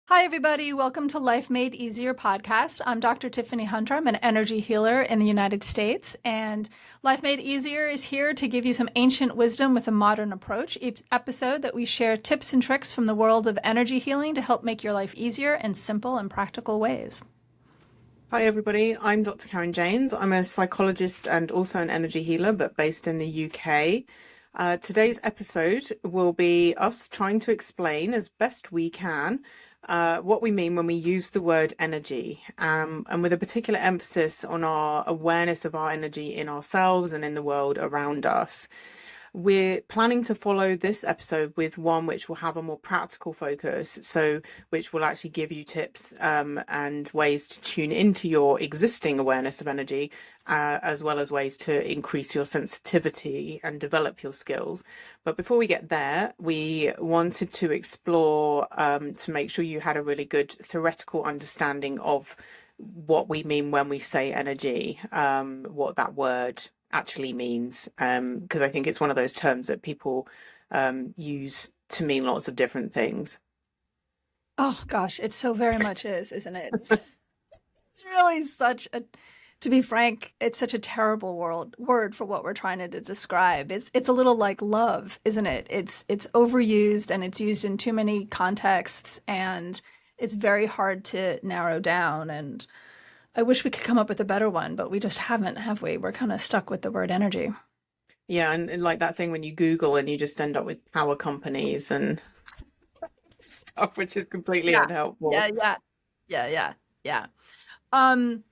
Hi, everybody. Welcome to Life Made Easier podcast. I'm Dr. Tiffany Hunter. I'm an energy healer in the United States, and Life Made Easier is here to give you some ancient wisdom with a modern approach. Each episode that we share tips and tricks from the world of energy healing to help make your life easier in simple and practical ways. Hi, everybody. I'm Dr. Karen James. I'm a psychologist and also an energy healer, but based in the UK. Today's episode will be us trying to explain as best we can what we mean when we use the word energy, and with a particular emphasis on our awareness of our energy in ourselves and in the world around us. We're planning to follow this episode with one which will have a more practical focus, so which will actually give you tips and ways to tune into your existing awareness of energy, as well as ways to increase your sensitivity and develop your skills. But before we get there, we wanted to explore to make sure you had a really good theoretical understanding of what we mean when we say energy, what that word actually means, because I think it's one of those terms that people use to mean lots of different things. Oh, gosh, it so very much is, isn't it? It's really to be frank, it's such a terrible word for what we're trying to describe. It's a little like love, isn't it? It's overused and it's used in too many contexts, and it's very hard to narrow down. And I wish we could come up with a better one, but we just haven't, have we? We're kind of stuck with the word energy. Yeah, and like that thing when you Google and you just end up with power companies and stuff, which is completely Yeah. unhelpful. Yeah, yeah. Yeah, yeah. Yeah. Um,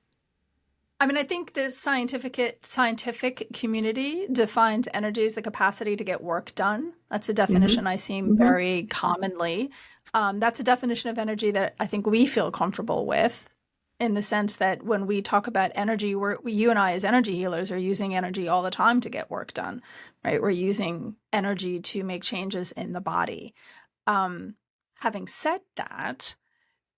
I mean, I think the scientific community defines energy as the capacity to get work done. That's a Hmm. definition I see very commonly. That's a definition of energy that I think we feel comfortable with, in the sense that when we talk about energy, you and I, as energy healers, are using energy all the time to get work done, right? We're using energy to make changes in the body. Um, Having said that,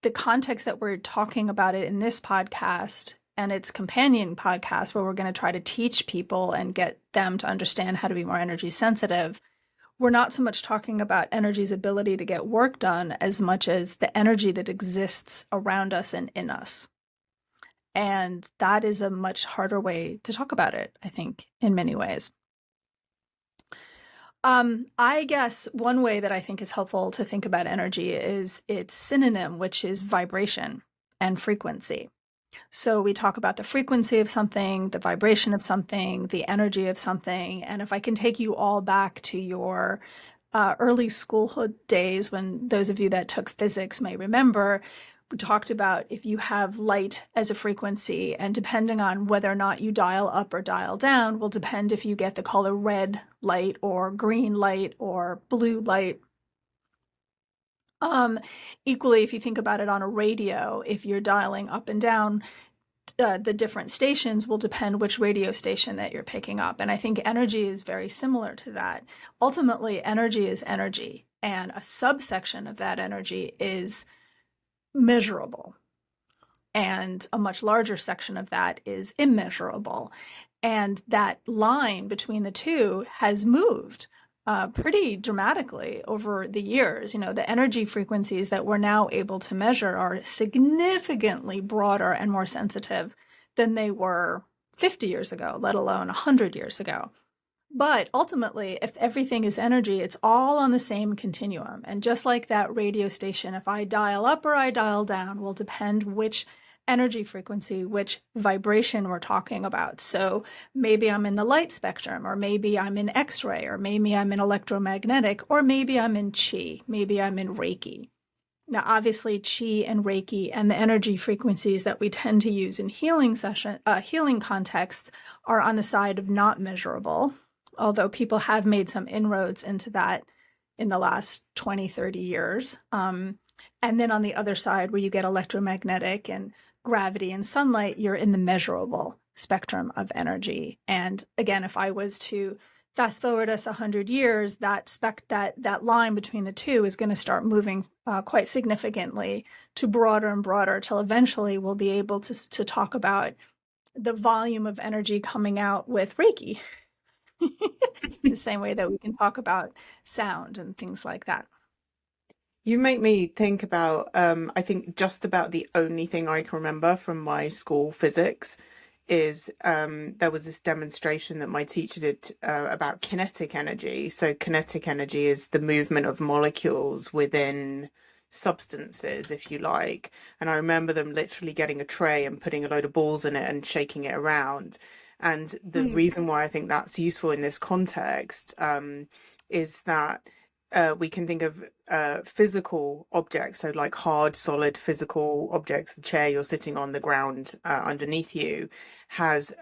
the context that we're talking about it in this podcast and its companion podcast, where we're going to try to teach people and get them to understand how to be more energy sensitive, we're not so much talking about energy's ability to get work done as much as the energy that exists around us and in us. And that is a much harder way to talk about it, I think, in many ways. I guess one way that I think is helpful to think about energy is its synonym, which is vibration and frequency. So we talk about the frequency of something, the vibration of something, the energy of something. And if I can take you all back to your early schoolhood days, when those of you that took physics may remember, we talked about if you have light as a frequency, and depending on whether or not you dial up or dial down will depend if you get the color red light or green light or blue light. Um, Equally, if you think about it on a radio, if you're dialing up and down, the different stations will depend which radio station that you're picking up. And I think energy is very similar to that. Ultimately, energy is energy, and a subsection of that energy is measurable, and a much larger section of that is immeasurable. And that line between the two has moved pretty dramatically over the years. You know, the energy frequencies that we're now able to measure are significantly broader and more sensitive than they were 50 years ago, let alone 100 years ago. But ultimately, if everything is energy, it's all on the same continuum. And just like that radio station, if I dial up or I dial down will depend which energy frequency, which vibration we're talking about. So maybe I'm in the light spectrum, or maybe I'm in X-ray, or maybe I'm in electromagnetic, or maybe I'm in Qi, maybe I'm in Reiki. Now, obviously, Qi and Reiki and the energy frequencies that we tend to use in healing contexts are on the side of not measurable, although people have made some inroads into that in the last 20, 30 years. And then on the other side, where you get electromagnetic and gravity and sunlight, you're in the measurable spectrum of energy. And again, if I was to fast forward us 100 years, that line between the two is going to start moving quite significantly to broader and broader, till eventually we'll be able to talk about the volume of energy coming out with Reiki, the same way that we can talk about sound and things like that. You make me think about, I think just about the only thing I can remember from my school physics is there was this demonstration that my teacher did about kinetic energy. So, kinetic energy is the movement of molecules within substances, if you like. And I remember them literally getting a tray and putting a load of balls in it and shaking it around. And the Mm. reason why I think that's useful in this context is that we can think of physical objects, so like hard, solid physical objects. The chair you're sitting on, the ground underneath you, has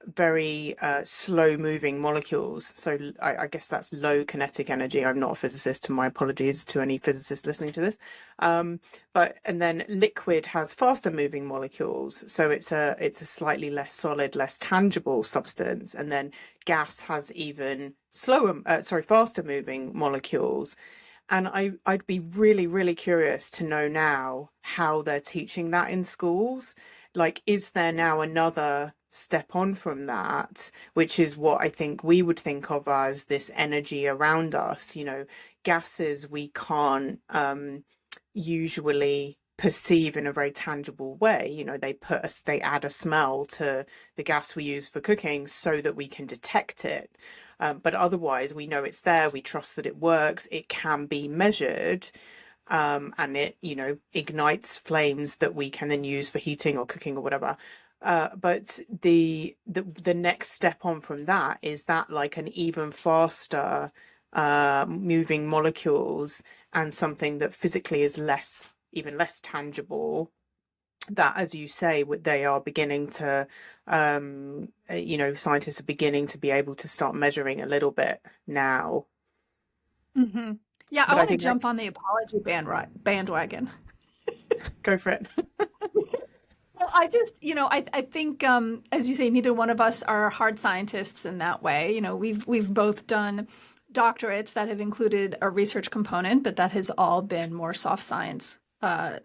very slow moving molecules. So I guess that's low kinetic energy. I'm not a physicist, and my apologies to any physicists listening to this. But and then liquid has faster moving molecules, so it's a slightly less solid, less tangible substance. And then gas has even faster moving molecules. And I'd be really, really curious to know now how they're teaching that in schools. Like, is there now another step on from that, which is what I think we would think of as this energy around us? Gases we can't usually perceive in a very tangible way. They add a smell to the gas we use for cooking so that we can detect it. But otherwise, we know it's there. We trust that it works. It can be measured, and it, ignites flames that we can then use for heating or cooking or whatever. But the next step on from that is that, like, an even faster moving molecules, and something that physically is even less tangible, that, as you say, they are beginning to, scientists are beginning to be able to start measuring a little bit now. Hmm. Yeah, I But I want to think that, jump on the apology bandwagon. go for it. Well, I just, I think, as you say, neither one of us are hard scientists in that way. We've both done doctorates that have included a research component, but that has all been more soft science,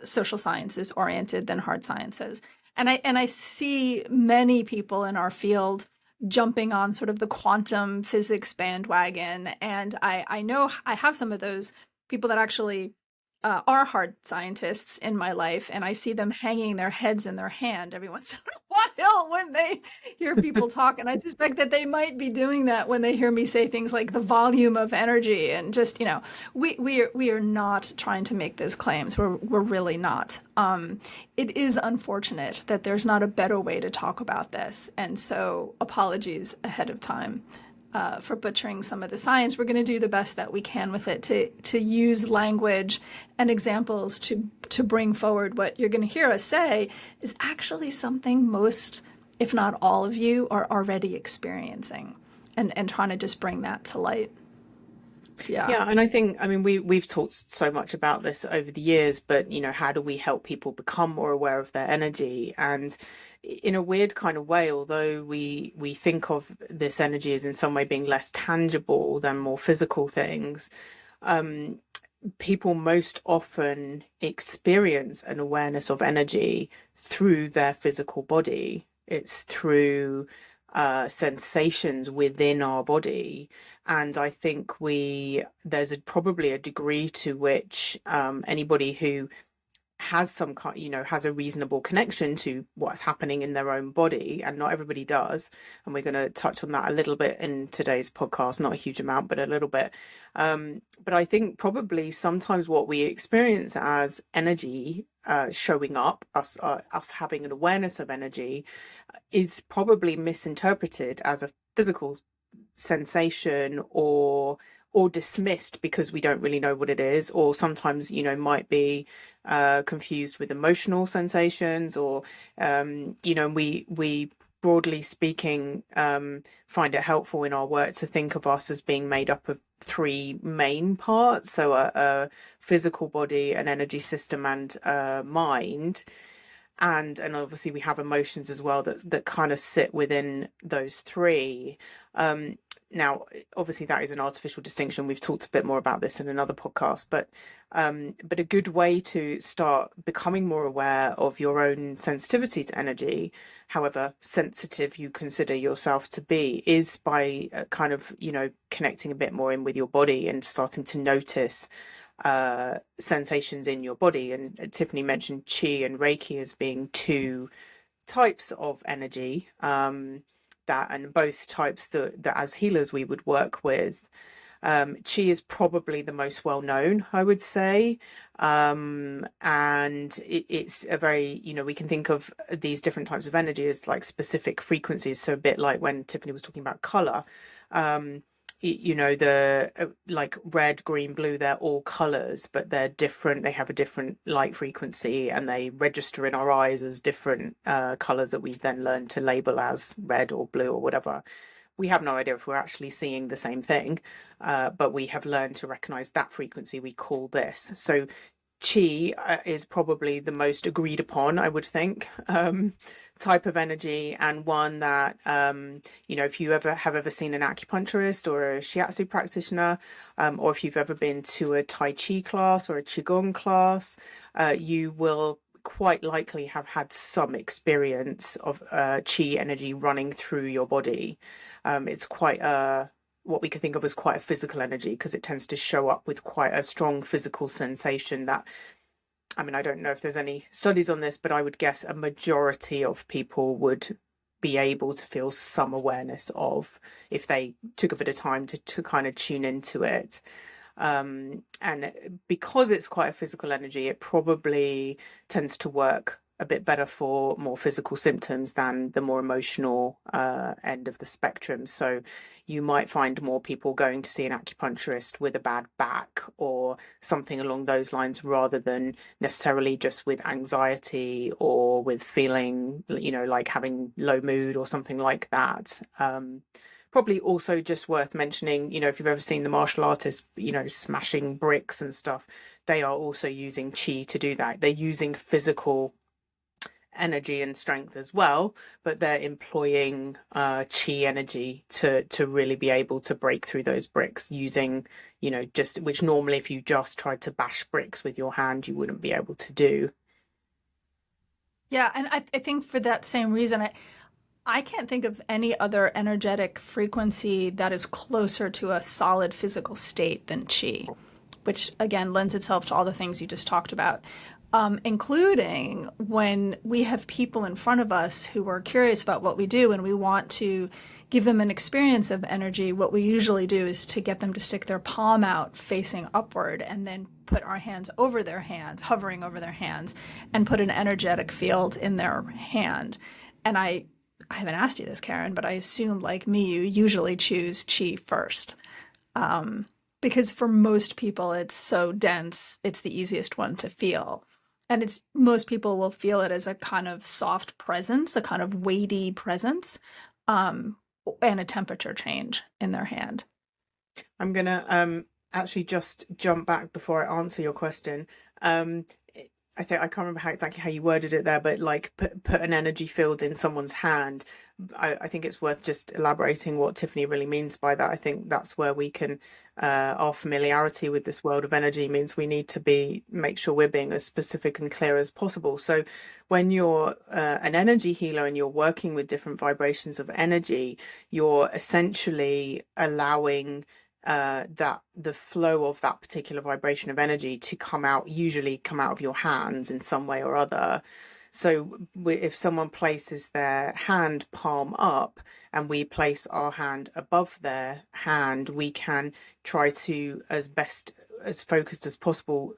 social sciences oriented than hard sciences. And I see many people in our field jumping on sort of the quantum physics bandwagon, and I know I have some of those people that actually are hard scientists in my life, and I see them hanging their heads in their hand every once in a while when they hear people talk. And I suspect that they might be doing that when they hear me say things like the volume of energy, and just, we are not trying to make those claims. We're really not. It is unfortunate that there's not a better way to talk about this, and so apologies ahead of time for butchering some of the science. We're going to do the best that we can with it to use language and examples to bring forward what you're going to hear us say is actually something most, if not all of you, are already experiencing, and trying to just bring that to light. Yeah. Yeah, and I mean, we've talked so much about this over the years, but how do we help people become more aware of their energy? And in a weird kind of way, although we think of this energy as in some way being less tangible than more physical things, people most often experience an awareness of energy through their physical body. It's through sensations within our body. And I think there's probably a degree to which anybody who has some kind, has a reasonable connection to what's happening in their own body, and not everybody does. And we're going to touch on that a little bit in today's podcast, not a huge amount, but a little bit. But I think probably sometimes what we experience as energy showing up, us having an awareness of energy, is probably misinterpreted as a physical sensation, or dismissed because we don't really know what it is, or sometimes might be confused with emotional sensations, or we broadly speaking find it helpful in our work to think of us as being made up of three main parts, so a physical body, an energy system, and mind. And obviously we have emotions as well that kind of sit within those three. Now, obviously, that is an artificial distinction. We've talked a bit more about this in another podcast, but a good way to start becoming more aware of your own sensitivity to energy, however sensitive you consider yourself to be, is by kind of connecting a bit more in with your body and starting to notice sensations in your body. And Tiffany mentioned Chi and Reiki as being two types of energy, that and both types that as healers we would work with. Chi is probably the most well known, I would say. And it's a very, we can think of these different types of energy as like specific frequencies. So a bit like when Tiffany was talking about color, the like red, green, blue, they're all colors, but they're different. They have a different light frequency and they register in our eyes as different colors that we then learn to label as red or blue or whatever. We have no idea if we're actually seeing the same thing, but we have learned to recognize that frequency we call this. So Chi is probably the most agreed upon, I would think, type of energy, and one that, if you have ever seen an acupuncturist or a shiatsu practitioner, or if you've ever been to a Tai Chi class or a Qigong class, you will quite likely have had some experience of Chi energy running through your body. It's quite what we could think of as quite a physical energy, because it tends to show up with quite a strong physical sensation that, I mean, I don't know if there's any studies on this, but I would guess a majority of people would be able to feel some awareness of if they took a bit of time to kind of tune into it. And because it's quite a physical energy, it probably tends to work a bit better for more physical symptoms than the more emotional end of the spectrum. So you might find more people going to see an acupuncturist with a bad back or something along those lines, rather than necessarily just with anxiety or with feeling, like having low mood or something like that. Probably also just worth mentioning, if you've ever seen the martial artists, smashing bricks and stuff, they are also using Chi to do that. They're using physical energy and strength as well, but they're employing Chi energy to really be able to break through those bricks using, just which normally if you just tried to bash bricks with your hand, you wouldn't be able to do. Yeah, and I think for that same reason, I can't think of any other energetic frequency that is closer to a solid physical state than chi, which again lends itself to all the things you just talked about, including when we have people in front of us who are curious about what we do and we want to give them an experience of energy. What we usually do is to get them to stick their palm out facing upward and then put our hands over their hands, hovering over their hands, and put an energetic field in their hand. And I haven't asked you this, Karen, but I assume, like me, you usually choose Chi first. Because for most people, it's so dense, it's the easiest one to feel. And most people will feel it as a kind of soft presence, a kind of weighty presence, and a temperature change in their hand. I'm gonna actually just jump back before I answer your question. I think I can't remember exactly how you worded it there, but like put an energy field in someone's hand. I think it's worth just elaborating what Tiffany really means by that. I think that's where we can, our familiarity with this world of energy means we need to make sure we're being as specific and clear as possible. So when you're an energy healer and you're working with different vibrations of energy, you're essentially allowing that the flow of that particular vibration of energy to usually come out of your hands in some way or other. So if someone places their hand palm up and we place our hand above their hand, we can try to, as focused as possible,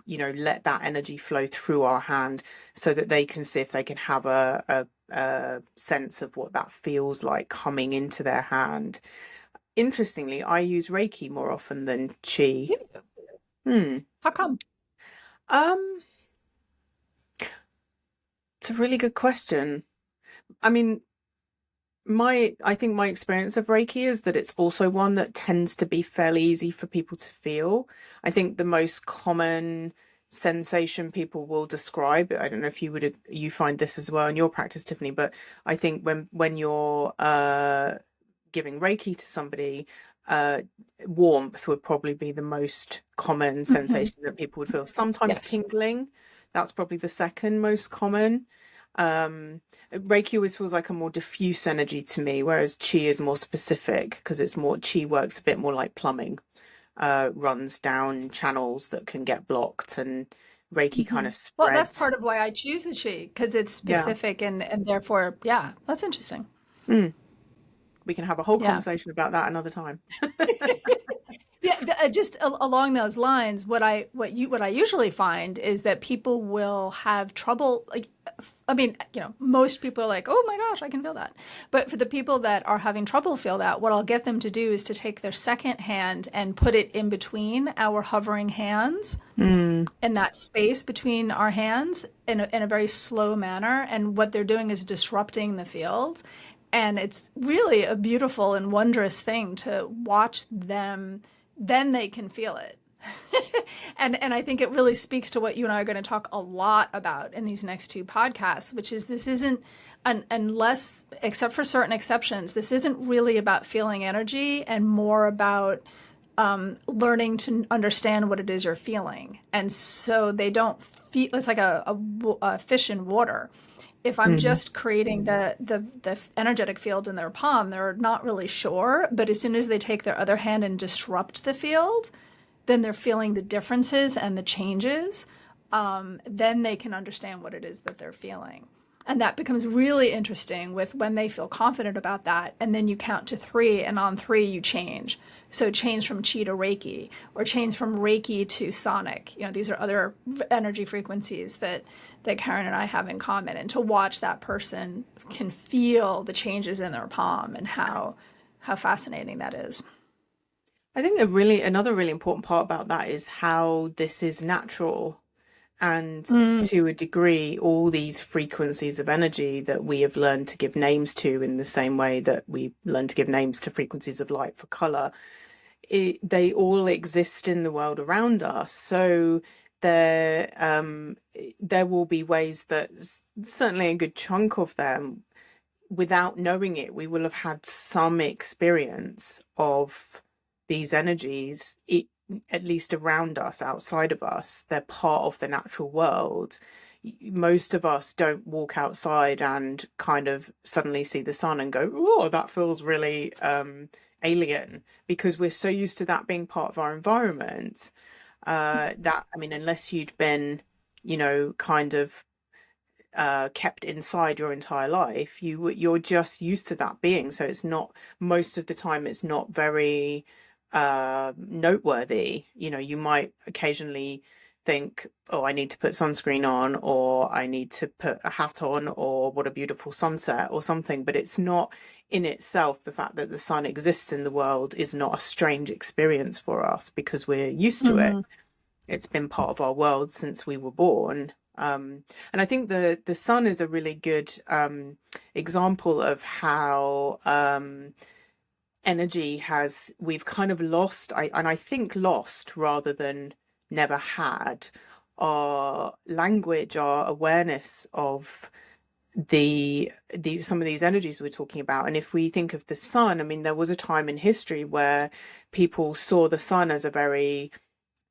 let that energy flow through our hand so that they can see if they can have a sense of what that feels like coming into their hand. Interestingly, I use Reiki more often than Chi. How come? It's a really good question. I mean, I think my experience of Reiki is that it's also one that tends to be fairly easy for people to feel. I think the most common sensation people will describe, I don't know if you find this as well in your practice, Tiffany, but I think when you're giving Reiki to somebody, warmth would probably be the most common sensation that people would feel. Sometimes Yes. tingling, that's probably the second most common. Reiki always feels like a more diffuse energy to me, whereas Chi is more specific because Chi works a bit more like plumbing. runs down channels that can get blocked, and Reiki kind Hmm. of Well, that's spreads. part of why I choose the chi, because it's Yeah. specific and therefore, yeah, that's interesting. Mm. We can have a whole Yeah. conversation about that another time. Yeah, just along those lines, what I usually find is that people will have trouble. Like, I mean, most people are like, "Oh my gosh, I can feel that," but for the people that are having trouble feel that, what I'll get them to do is to take their second hand and put it in between our hovering hands, Mm. in that space between our hands in a very slow manner. And what they're doing is disrupting the field. And it's really a beautiful and wondrous thing to watch them, then they can feel it. And I think it really speaks to what you and I are going to talk a lot about in these next two podcasts, which is this isn't, unless, except for certain exceptions, this isn't really about feeling energy and more about learning to understand what it is you're feeling. And so they don't feel, it's like a fish in water. If I'm Mm. just creating the energetic field in their palm, they're not really sure. But as soon as they take their other hand and disrupt the field, then they're feeling the differences and the changes. Then they can understand what it is that they're feeling. And that becomes really interesting with when they feel confident about that. And then you count to three, and on three, you change. So change from chi to Reiki, or change from Reiki to sonic. These are other energy frequencies that Karen and I have in common. And to watch that person can feel the changes in their palm and how fascinating that is. I think another really important part about that is how this is natural, and Mm. to a degree, all these frequencies of energy that we have learned to give names to, in the same way that we learn to give names to frequencies of light for color, they all exist in the world around us. So there will be ways that certainly a good chunk of them, without knowing it, we will have had some experience of these energies, at least around us, outside of us. They're part of the natural world. Most of us don't walk outside and kind of suddenly see the sun and go, "Oh, that feels really alien," because we're so used to that being part of our environment. That, I mean, unless you'd been, kind of kept inside your entire life, you're just used to that being. So it's not, most of the time, it's not very noteworthy. You might occasionally think, "Oh, I need to put sunscreen on," or "I need to put a hat on," or "What a beautiful sunset," or something. But it's not, in itself, the fact that the sun exists in the world is not a strange experience for us, because we're used to it. Hmm. It's been part of our world since we were born. And I think the sun is a really good example of how energy has, we've kind of lost, and I think lost rather than never had, our language, our awareness of the some of these energies we're talking about. And if we think of the sun, I mean, there was a time in history where people saw the sun as a very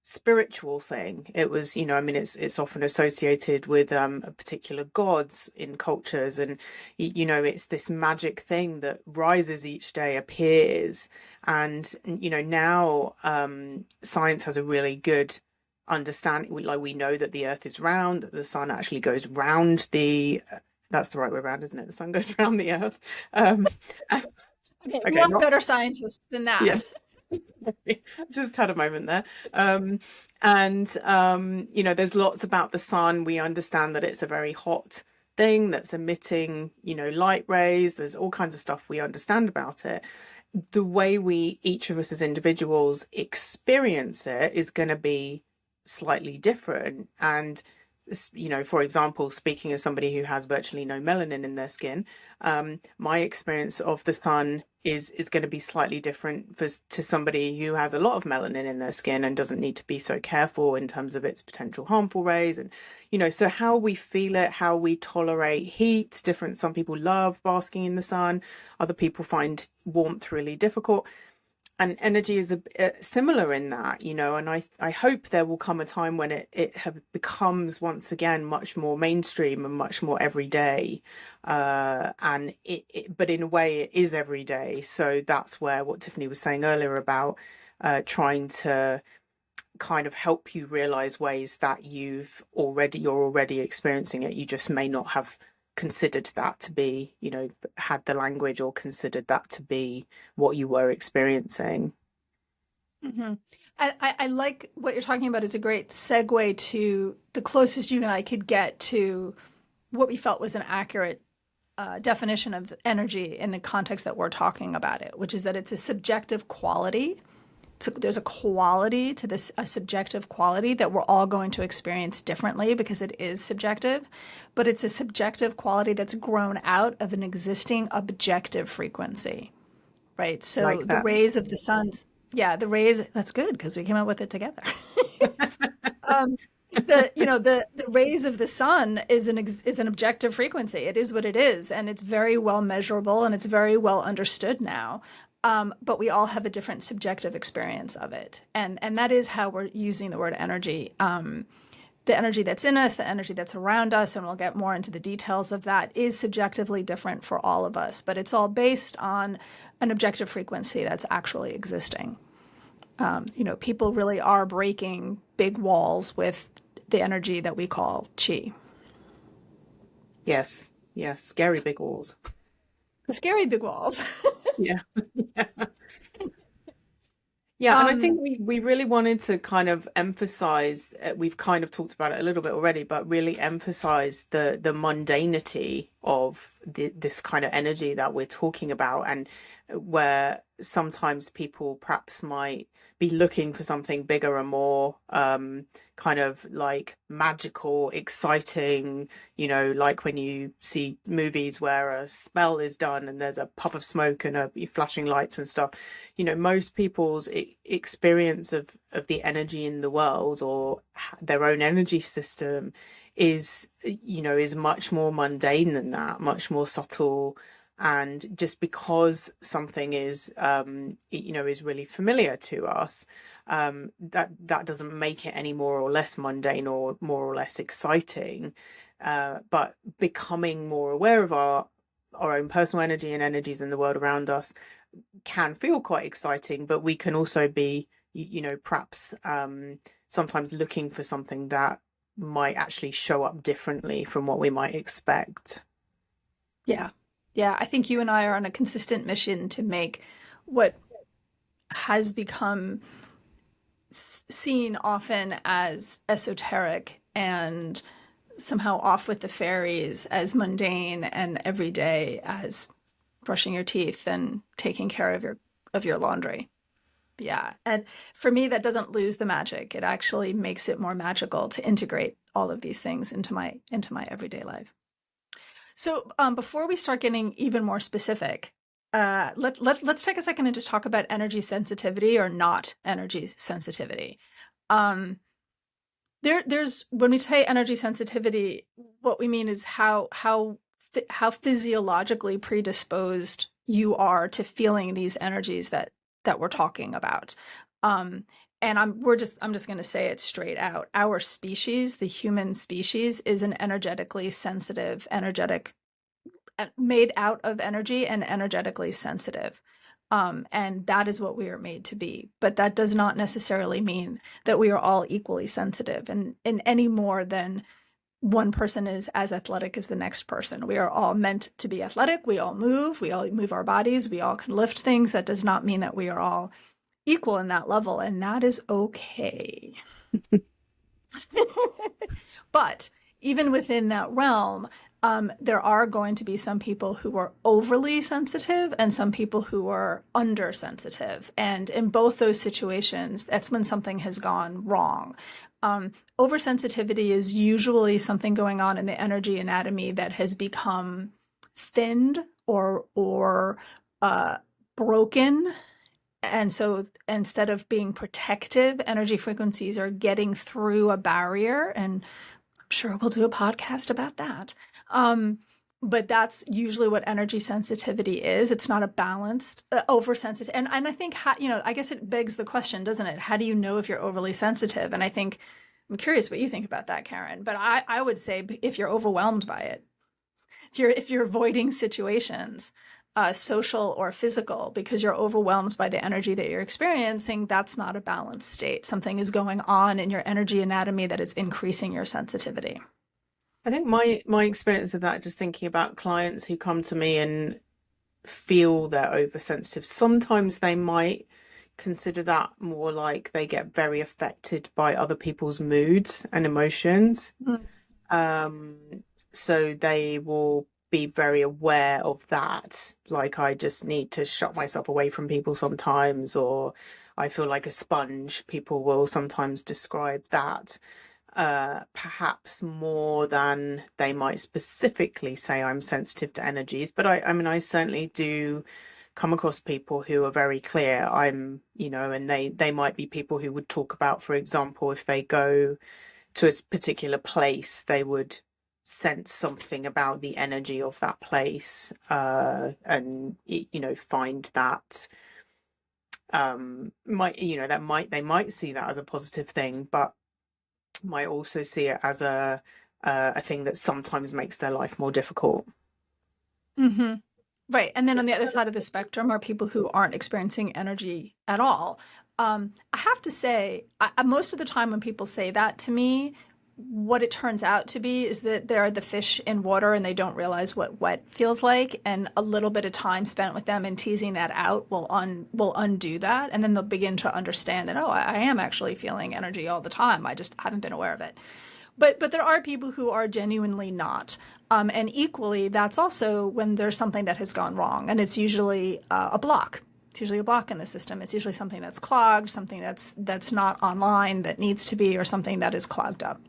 spiritual thing. It was, I mean, it's often associated with particular gods in cultures, and it's this magic thing that rises each day, appears. And now science has a really good understanding. Like, we know that the earth is round, that the sun actually goes round the that's the right way around, isn't it? The sun goes around the earth. um Okay, a okay, lot not better scientists than yeah. that. Sorry, just had a moment there. And there's lots about the sun. We understand that it's a very hot thing that's emitting, light rays. There's all kinds of stuff we understand about it. The way we, each of us as individuals, experience it is going to be slightly different. And for example, speaking as somebody who has virtually no melanin in their skin, my experience of the sun is going to be slightly different to somebody who has a lot of melanin in their skin and doesn't need to be so careful in terms of its potential harmful rays. And so how we feel it, how we tolerate heat, different. Some people love basking in the sun, other people find warmth really difficult. And energy is similar in that, and I hope there will come a time when it becomes once again much more mainstream and much more everyday. But in a way, it is every day. So that's where what Tiffany was saying earlier about trying to kind of help you realize ways that you're already experiencing it. You just may not have considered that to be, had the language or considered that to be what you were experiencing. Hmm. I like what you're talking about. Is a great segue to the closest you and I could get to what we felt was an accurate definition of energy in the context that we're talking about it, which is that it's a subjective quality. So there's a quality to this, a subjective quality that we're all going to experience differently because it is subjective, but it's a subjective quality that's grown out of an existing objective frequency, right? So Like the that. rays of the sun's, yeah, the rays, that's good because we came up with it together. um, the rays of the sun is an objective frequency. It is what it is, and it's very well measurable and it's very well understood now. But we all have a different subjective experience of it, and that is how we're using the word energy. The energy that's in us, the energy that's around us, and we'll get more into the details of that, is subjectively different for all of us, but it's all based on an objective frequency that's actually existing. People really are breaking big walls with the energy that we call chi. Yes. Yes. Scary big walls. The scary big walls. Yeah. Yeah, and I um, think we really wanted to kind of emphasize, we've kind of talked about it a little bit already, but really emphasize the mundanity of this kind of energy that we're talking about, and where sometimes people perhaps might be looking for something bigger and more kind of like magical, exciting, like when you see movies where a spell is done and there's a puff of smoke and flashing lights and stuff. Most people's experience of the energy in the world or their own energy system is much more mundane than that, much more subtle. And just because something is really familiar to us, that doesn't make it any more or less mundane or more or less exciting. But becoming more aware of our own personal energy and energies in the world around us can feel quite exciting, but we can also be, perhaps sometimes looking for something that might actually show up differently from what we might expect. yeah. Yeah. I think you and I are on a consistent mission to make what has become seen often as esoteric and somehow off with the fairies as mundane and everyday as brushing your teeth and taking care of your laundry. Yeah. And for me, that doesn't lose the magic. It actually makes it more magical to integrate all of these things into my everyday life. So before we start getting even more specific, let's take a second and just talk about energy sensitivity or not energy sensitivity. Um, there's when we say energy sensitivity, what we mean is how physiologically predisposed you are to feeling these energies that we're talking about. Um, and I'm just going to say it straight out. Our species, the human species, is an energetically sensitive, made out of energy and energetically sensitive. And that is what we are made to be. But that does not necessarily mean that we are all equally sensitive and in any more than one person is as athletic as the next person. We are all meant to be athletic. We all move our bodies, we all can lift things. That does not mean that we are all equal in that level, and that is okay. But even within that realm, there are going to be some people who are overly sensitive and some people who are undersensitive. And in both those situations, that's when something has gone wrong. Oversensitivity is usually something going on in the energy anatomy that has become thinned or broken. And so instead of being protective, energy frequencies are getting through a barrier. And I'm sure we'll do a podcast about that. But that's usually what energy sensitivity is. It's not a balanced, oversensitive. And I think, I guess it begs the question, doesn't it? How do you know if you're overly sensitive? And I'm curious what you think about that, Karen. But I would say if you're overwhelmed by it, if you're avoiding situations, social or physical, because you're overwhelmed by the energy that you're experiencing. That's not a balanced state. Something is going on in your energy anatomy that is increasing your sensitivity. I think my experience of that, just thinking about clients who come to me and feel they're oversensitive, sometimes they might consider that more like they get very affected by other people's moods and emotions. Mm. Um, so they will be very aware of that. Like, I just need to shut myself away from people sometimes, or I feel like a sponge. People will sometimes describe that, perhaps more than they might specifically say I'm sensitive to energies. But I mean, I certainly do come across people who are very clear. I'm, and they might be people who would talk about, for example, if they go to a particular place, they would sense something about the energy of that place, and find that, might that might they might see that as a positive thing, but might also see it as a thing that sometimes makes their life more difficult. Mm-hmm. Right. And then on the other side of the spectrum are people who aren't experiencing energy at all. I have to say, most of the time when people say that to me, what it turns out to be is that they're the fish in water and they don't realize what wet feels like. And a little bit of time spent with them and teasing that out will undo that. And then they'll begin to understand that, oh, I am actually feeling energy all the time. I just haven't been aware of it. But there are people who are genuinely not. And equally, that's also when there's something that has gone wrong, and it's usually a block. It's usually a block in the system. It's usually something that's clogged, something that's not online that needs to be, or something that is clogged up.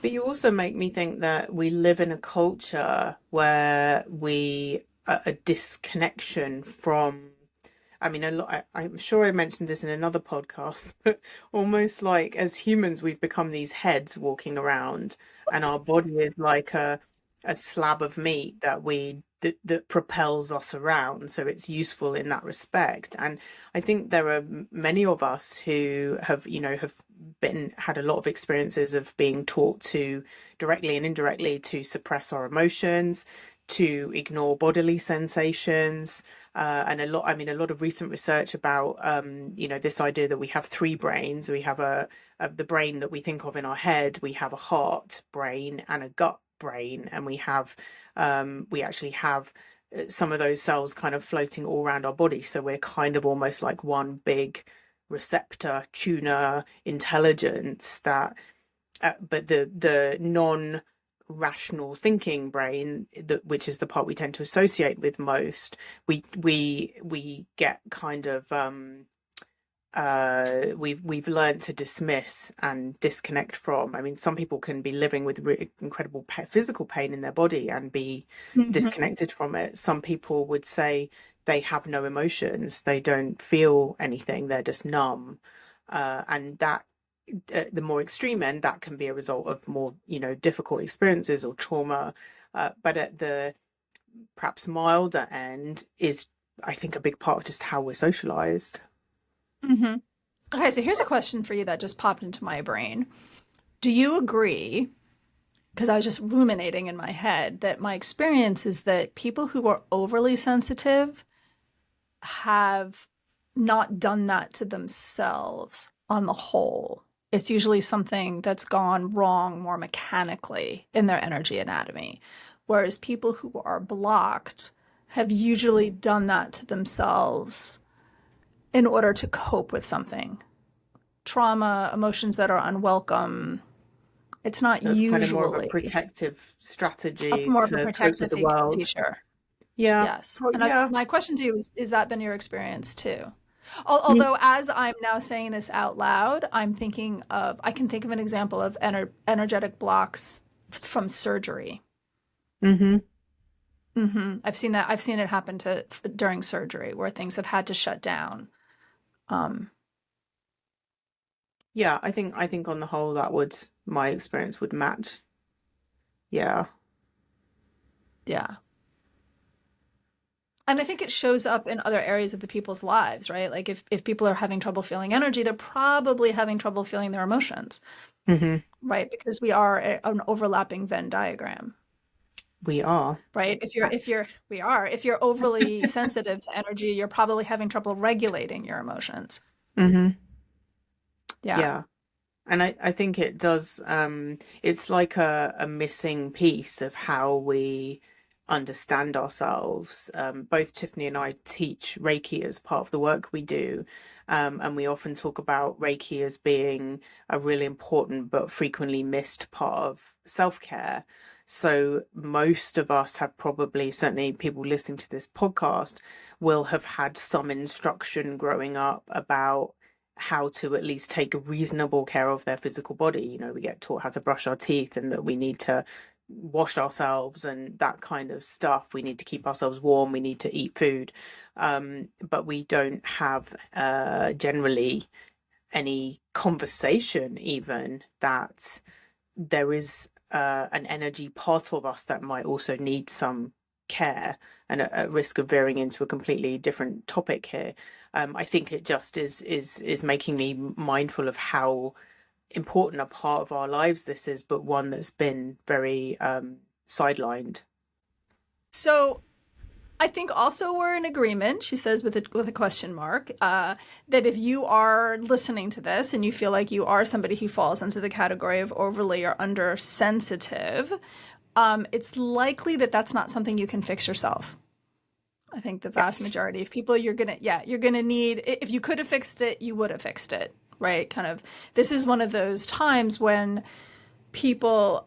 But you also make me think that we live in a culture where a disconnection from, I mean, I'm sure I mentioned this in another podcast, but almost like as humans, we've become these heads walking around, and our body is like a slab of meat that propels us around. So it's useful in that respect. And I think there are many of us who have had a lot of experiences of being taught to directly and indirectly to suppress our emotions, to ignore bodily sensations, and a lot of recent research about, this idea that we have three brains. We have the brain that we think of in our head, we have a heart brain and a gut brain, and we actually have some of those cells kind of floating all around our body. So we're kind of almost like one big receptor tuner intelligence that, but the non rational thinking brain, which is the part we tend to associate with most, we get kind of, we've learned to dismiss and disconnect from. I mean, some people can be living with incredible physical pain in their body and be Mm-hmm. disconnected from it. Some people would say they have no emotions, they don't feel anything, they're just numb, and that, the more extreme end, that can be a result of more, difficult experiences or trauma. But at the perhaps milder end is, I think, a big part of just how we're socialized. Mm-hmm. Okay, so here's a question for you that just popped into my brain. Do you agree, because I was just ruminating in my head, that my experience is that people who are overly sensitive have not done that to themselves on the whole? It's usually something that's gone wrong more mechanically in their energy anatomy. Whereas people who are blocked have usually done that to themselves in order to cope with something. Trauma, emotions that are unwelcome. It's not So it's kind of more of a usually protective strategy more of a to cope with protective the world. feature. Yeah. Yes. Oh, And yeah. my question to you is that been your experience too? Mm. Although, as I'm now saying this out loud, I can think of an example of energetic blocks from surgery. Hmm. I've seen it happen during surgery where things have had to shut down. Um, Yeah, I think on the whole that would, my experience would match. Yeah. yeah. And I think it shows up in other areas of the people's lives, right? Like if people are having trouble feeling energy, they're probably having trouble feeling their emotions, Hmm. right? Because we are an overlapping Venn diagram. We are. right? If you're overly sensitive to energy, you're probably having trouble regulating your emotions. Hmm. Yeah. Yeah. And I think it does, it's like a missing piece of how we understand ourselves. Both Tiffany and I teach Reiki as part of the work we do. And we often talk about Reiki as being a really important but frequently missed part of self-care. So most of us have probably, certainly people listening to this podcast, will have had some instruction growing up about how to at least take reasonable care of their physical body. You know, we get taught how to brush our teeth and that we need to wash ourselves and that kind of stuff. We need to keep ourselves warm. We need to eat food. But we don't have generally any conversation, even that there is an energy part of us that might also need some care, and at risk of veering into a completely different topic here. I think it just is making me mindful of how important a part of our lives this is, but one that's been very sidelined. So I think also we're in agreement, she says with a question mark, that if you are listening to this and you feel like you are somebody who falls into the category of overly or under sensitive, it's likely that that's not something you can fix yourself. I think the vast Yes. majority of people you're gonna need, if you could have fixed it, you would have fixed it, right? Kind of, this is one of those times when people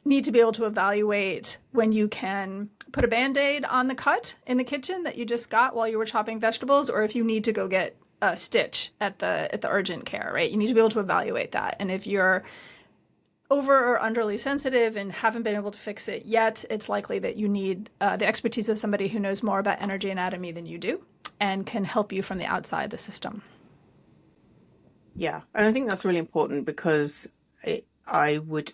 need to be able to evaluate when you can put a band-aid on the cut in the kitchen that you just got while you were chopping vegetables, or if you need to go get a stitch at the urgent care, right? You need to be able to evaluate that. And if you're over or underly sensitive and haven't been able to fix it yet, it's likely that you need the expertise of somebody who knows more about energy anatomy than you do and can help you from the outside the system. Yeah, and I think that's really important because I would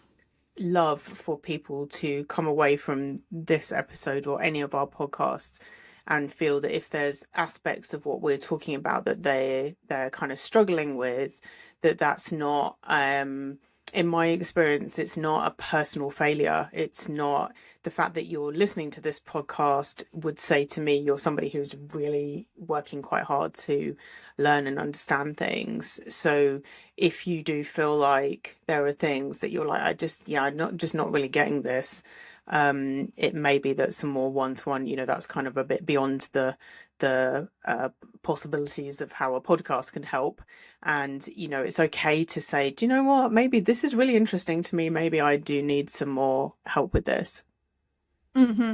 love for people to come away from this episode or any of our podcasts and feel that if there's aspects of what we're talking about that they're kind of struggling with, that that's not in my experience, it's not a personal failure. It's not the fact that you're listening to this podcast would say to me, you're somebody who's really working quite hard to learn and understand things. So if you do feel like there are things that you're like, I'm not really getting this. It may be that some more one-to-one, that's kind of a bit beyond the possibilities of how a podcast can help. And it's okay to say, do you know what, maybe this is really interesting to me, maybe I do need some more help with this. Mm-hmm.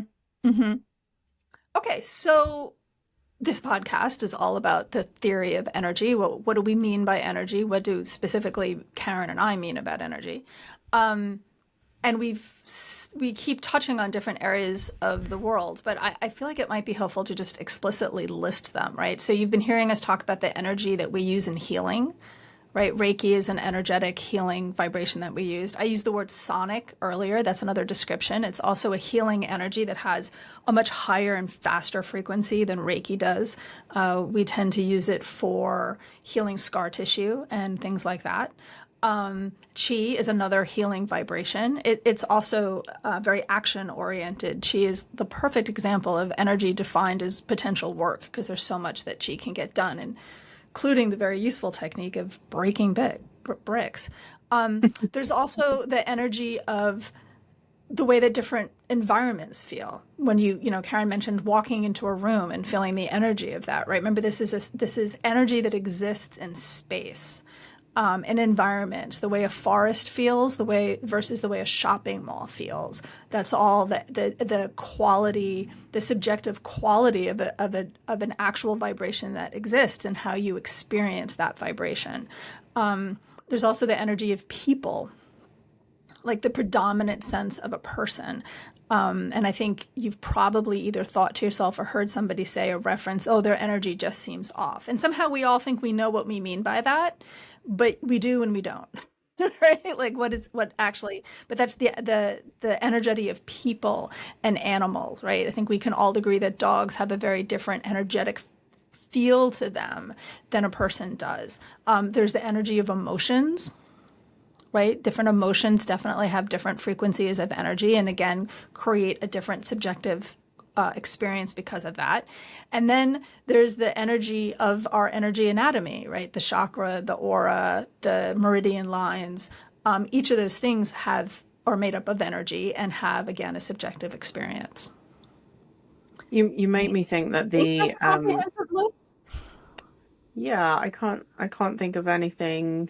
Mm-hmm. Okay, so this podcast is all about the theory of energy. What do we mean by energy? What do specifically Karen and I mean about energy? Um, and we keep touching on different areas of the world, but I feel like it might be helpful to just explicitly list them, right? So you've been hearing us talk about the energy that we use in healing, right? Reiki is an energetic healing vibration that we used. I used the word sonic earlier. That's another description. It's also a healing energy that has a much higher and faster frequency than Reiki does. We tend to use it for healing scar tissue and things like that. Chi is another healing vibration. It's also very action oriented. Chi is the perfect example of energy defined as potential work because there's so much that Chi can get done, and including the very useful technique of breaking bricks. There's also the energy of the way that different environments feel. When Karen mentioned walking into a room and feeling the energy of that, right? Remember, this is energy that exists in space. An environment, the way a forest feels, the way versus the way a shopping mall feels. That's all the quality, the subjective quality of an actual vibration that exists and how you experience that vibration. There's also the energy of people, like the predominant sense of a person. And I think you've probably either thought to yourself or heard somebody say a reference, oh, their energy just seems off. And somehow we all think we know what we mean by that, but we do and we don't. Right? Like what actually, but that's the energy of people and animals, right? I think we can all agree that dogs have a very different energetic feel to them than a person does. There's the energy of emotions, right? Different emotions definitely have different frequencies of energy, and again, create a different subjective experience because of that. And then there's the energy of our energy anatomy, right? The chakra, the aura, the meridian lines. Each of those things are made up of energy and have, again, a subjective experience. You make me think that I think that's the a comprehensive list. yeah, I can't think of anything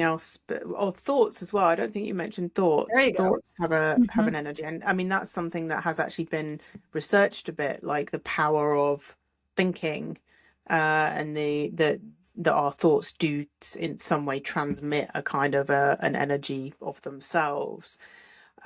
else, but or thoughts as well. I don't think you mentioned There thoughts. you go. Thoughts have Mm-hmm. an energy, and I mean that's something that has actually been researched a bit, like the power of thinking, and that our thoughts do in some way transmit a kind of an energy of themselves.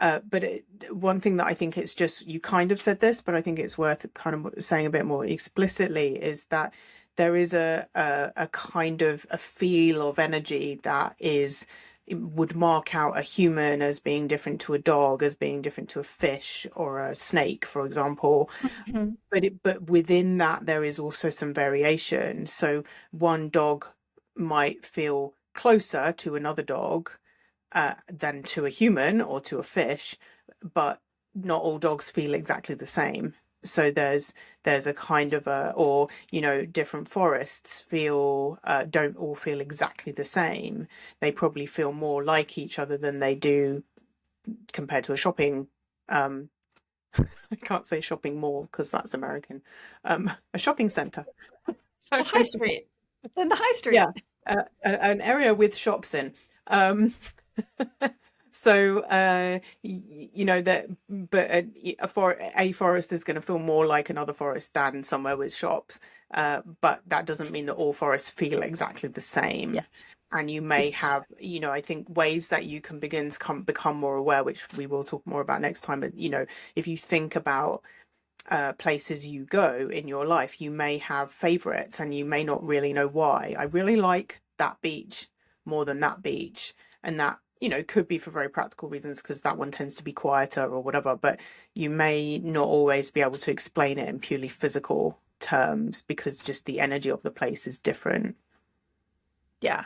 But one thing that I think it's just, you kind of said this, but I think it's worth kind of saying a bit more explicitly, is that there is a kind of a feel of energy that is would mark out a human as being different to a dog, as being different to a fish or a snake, for example. Mm-hmm. But within that there is also some variation. So one dog might feel closer to another dog than to a human or to a fish, but not all dogs feel exactly the same. So there's a kind of a, or you know, different forests feel don't all feel exactly the same. They probably feel more like each other than they do compared to a shopping. I can't say shopping mall because that's American. A shopping center. The high street. Then the high Yeah, street. an area with shops in. Um, so you know that, but a forest is going to feel more like another forest than somewhere with shops. But that doesn't mean that all forests feel exactly the same. Yes. And you may Yes. have, you know, I think ways that you can begin to become more aware, which we will talk more about next time. But you know, if you think about places you go in your life, you may have favorites and you may not really know why. I really like that beach more than that beach. And that, you know, could be for very practical reasons because that one tends to be quieter or whatever. But you may not always be able to explain it in purely physical terms because just the energy of the place is different. Yeah.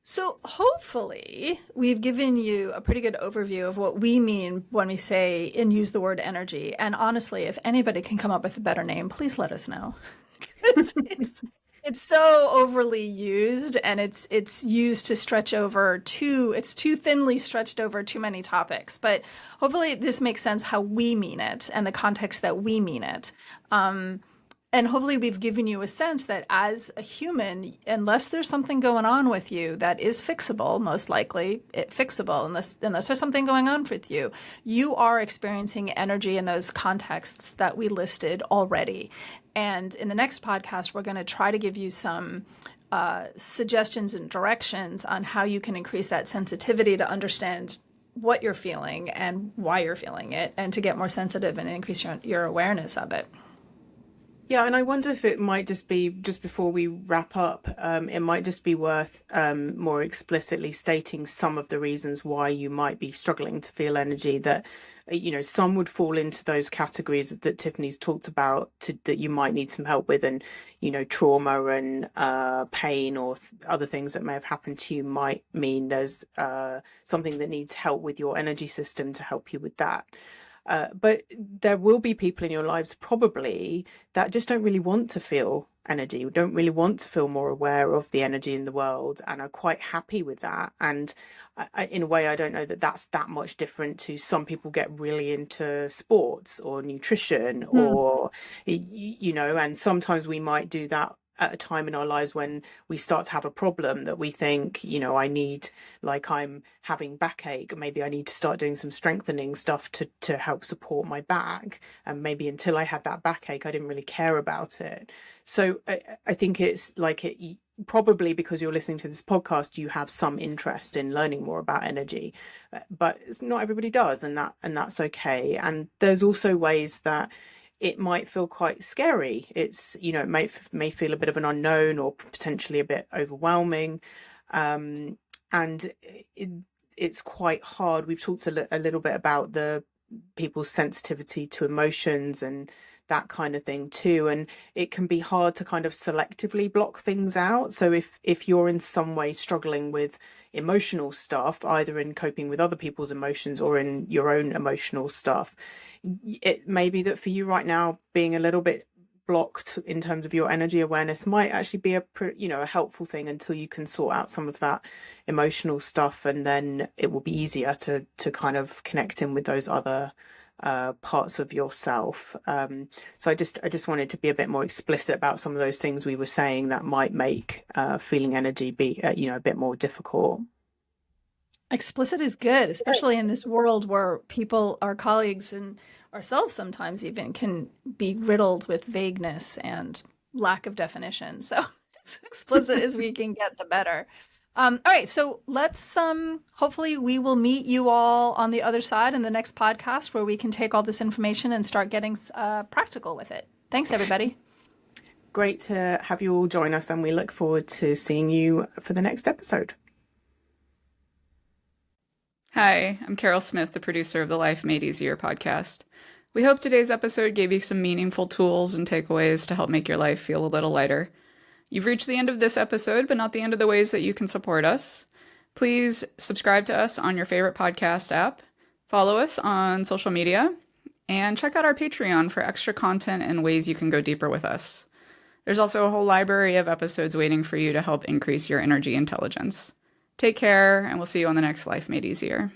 So hopefully we've given you a pretty good overview of what we mean when we say and use the word energy. And honestly, if anybody can come up with a better name, please let us know. It's so overly used, and it's used to stretch over it's too thinly stretched over too many topics. But hopefully this makes sense how we mean it and the context that we mean it. And hopefully we've given you a sense that as a human, unless there's something going on with you that is fixable, most likely fixable, unless there's something going on with you, you are experiencing energy in those contexts that we listed already. And in the next podcast, we're going to try to give you some suggestions and directions on how you can increase that sensitivity to understand what you're feeling and why you're feeling it, and to get more sensitive and increase your awareness of it. Yeah, and I wonder if it might just be, just before we wrap up, it might just be worth more explicitly stating some of the reasons why you might be struggling to feel energy. That, you know, some would fall into those categories that Tiffany's talked about that you might need some help with, and you know, trauma and pain or other things that may have happened to you might mean there's something that needs help with your energy system to help you with that. But there will be people in your lives probably that just don't really want to feel energy, don't really want to feel more aware of the energy in the world, and are quite happy with that. And in a way, I don't know that that's that much different to some people get really into sports or nutrition Hmm. or, you know, and sometimes we might do that at a time in our lives when we start to have a problem that we think, you know, I need, like I'm having backache, maybe I need to start doing some strengthening stuff to help support my back. And maybe until I had that backache, I didn't really care about it. So I think it's like probably because you're listening to this podcast, you have some interest in learning more about energy, but not everybody does, and that's okay. And there's also ways that it might feel quite scary. It's, you know, it may feel a bit of an unknown or potentially a bit overwhelming. And it's quite hard. We've talked a little bit about the people's sensitivity to emotions and that kind of thing too. And it can be hard to kind of selectively block things out. So if you're in some way struggling with emotional stuff, either in coping with other people's emotions or in your own emotional stuff, it may be that for you right now, being a little bit blocked in terms of your energy awareness might actually be a helpful thing until you can sort out some of that emotional stuff, and then it will be easier to kind of connect in with those other parts of yourself. So I just wanted to be a bit more explicit about some of those things we were saying that might make feeling energy be a bit more difficult. Explicit is good, especially in this world where people, our colleagues, and ourselves sometimes even can be riddled with vagueness and lack of definition. So as explicit as we can get, the better. All right, so let's hopefully we will meet you all on the other side in the next podcast where we can take all this information and start getting practical with it. Thanks, everybody. Great to have you all join us, and we look forward to seeing you for the next episode. Hi, I'm Carol Smith, the producer of the Life Made Easier podcast. We hope today's episode gave you some meaningful tools and takeaways to help make your life feel a little lighter. You've reached the end of this episode, but not the end of the ways that you can support us. Please subscribe to us on your favorite podcast app, follow us on social media, and check out our Patreon for extra content and ways you can go deeper with us. There's also a whole library of episodes waiting for you to help increase your energy intelligence. Take care, and we'll see you on the next Life Made Easier.